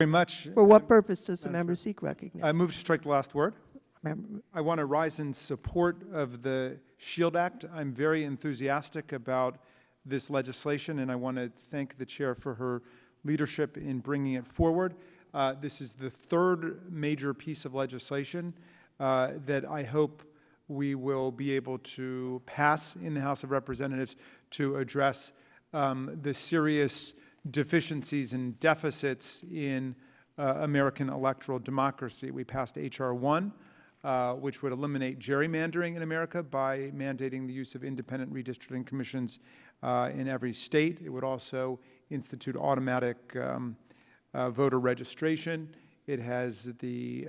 Very much. For what purpose does the member seek recognition? I move to strike the last word. Member- I want to rise in support of the SHIELD Act. I'm very enthusiastic about this legislation, and I want to thank the chair for her leadership in bringing it forward. This is the third major piece of legislation that I hope we will be able to pass in the House of Representatives to address the serious deficiencies and deficits in American electoral democracy. We passed H.R. 1, which would eliminate gerrymandering in America by mandating the use of independent redistricting commissions in every state. It would also institute automatic voter registration. It has the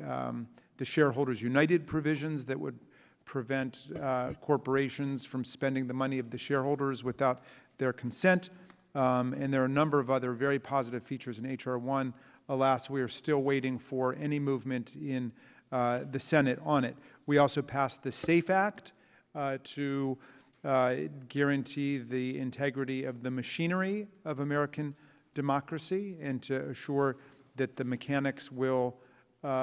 Shareholders United provisions that would prevent corporations from spending the money of the shareholders without their consent. And there are a number of other very positive features in H.R. 1. Alas, we are still waiting for any movement in the Senate on it. We also passed the SAFE Act to guarantee the integrity of the machinery of American democracy and to assure that the mechanics will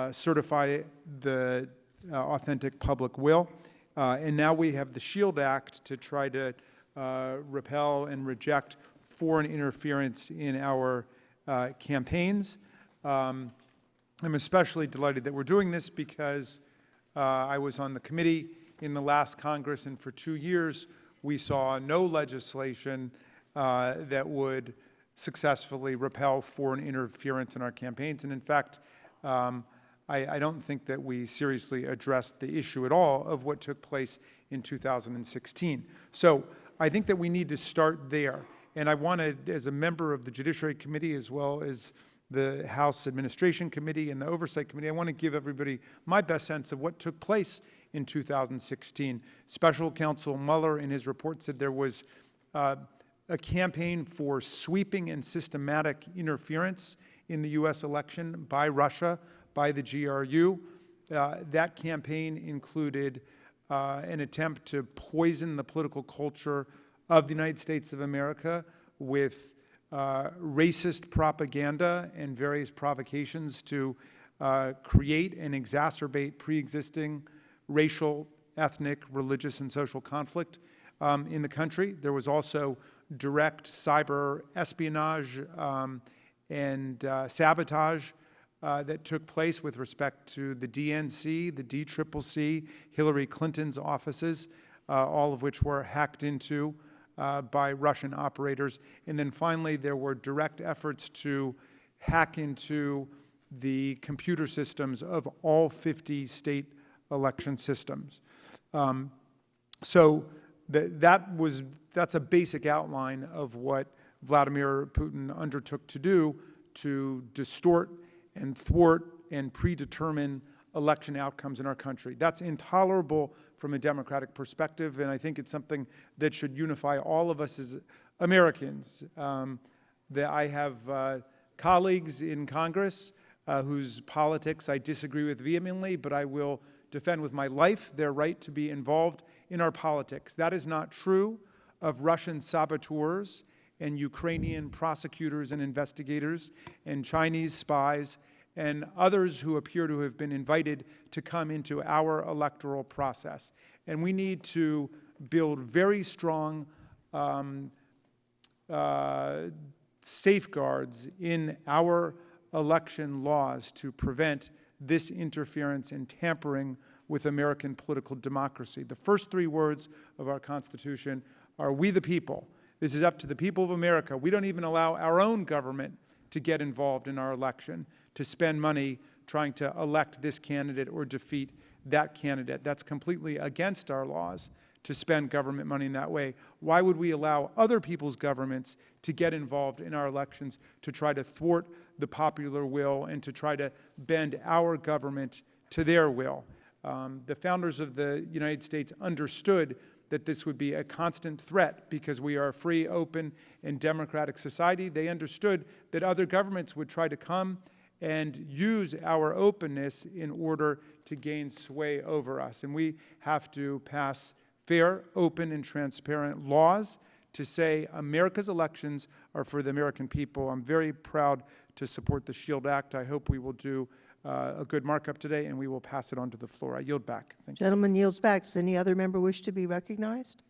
certify the authentic public will. And now we have the SHIELD Act to try to repel and reject foreign interference in our campaigns. I'm especially delighted that we're doing this because I was on the committee in the last Congress, and for 2 years we saw no legislation that would successfully repel foreign interference in our campaigns. And in fact, I don't think that we seriously addressed the issue at all of what took place in 2016. So I think that we need to start there. And I wanted, as a member of the Judiciary Committee as well as the House Administration Committee and the Oversight Committee, I want to give everybody my best sense of what took place in 2016. Special Counsel Mueller in his report said there was a campaign for sweeping and systematic interference in the U.S. election by Russia, by the GRU. That campaign included an attempt to poison the political culture of the United States of America with racist propaganda and various provocations to create and exacerbate pre-existing racial, ethnic, religious, and social conflict in the country. There was also direct cyber espionage and sabotage that took place with respect to the DNC, the DCCC, Hillary Clinton's offices, all of which were hacked into by Russian operators. And then finally, there were direct efforts to hack into the computer systems of all 50 state election systems. So that's a basic outline of what Vladimir Putin undertook to do to distort and thwart and predetermine election outcomes in our country. That's intolerable from a democratic perspective, and I think it's something that should unify all of us as Americans. That I have colleagues in Congress whose politics I disagree with vehemently, but I will defend with my life their right to be involved in our politics. That is not true of Russian saboteurs and Ukrainian prosecutors and investigators and Chinese spies and others who appear to have been invited to come into our electoral process. And we need to build very strong safeguards in our election laws to prevent this interference and tampering with American political democracy. The first 3 words of our Constitution are, "We the people." This is up to the people of America. We don't even allow our own government to get involved in our election, to spend money trying to elect this candidate or defeat that candidate. That's completely against our laws to spend government money in that way. Why would we allow other people's governments to get involved in our elections to try to thwart the popular will and to try to bend our government to their will? The founders of the United States understood that this would be a constant threat because we are a free, open, and democratic society. They understood that other governments would try to come and use our openness in order to gain sway over us. And we have to pass fair, open, and transparent laws to say America's elections are for the American people. I'm very proud to support the SHIELD Act. I hope we will do a good markup today, and we will pass it on to the floor. I yield back. Thank you. Gentleman yields back. Does any other member wish to be recognized?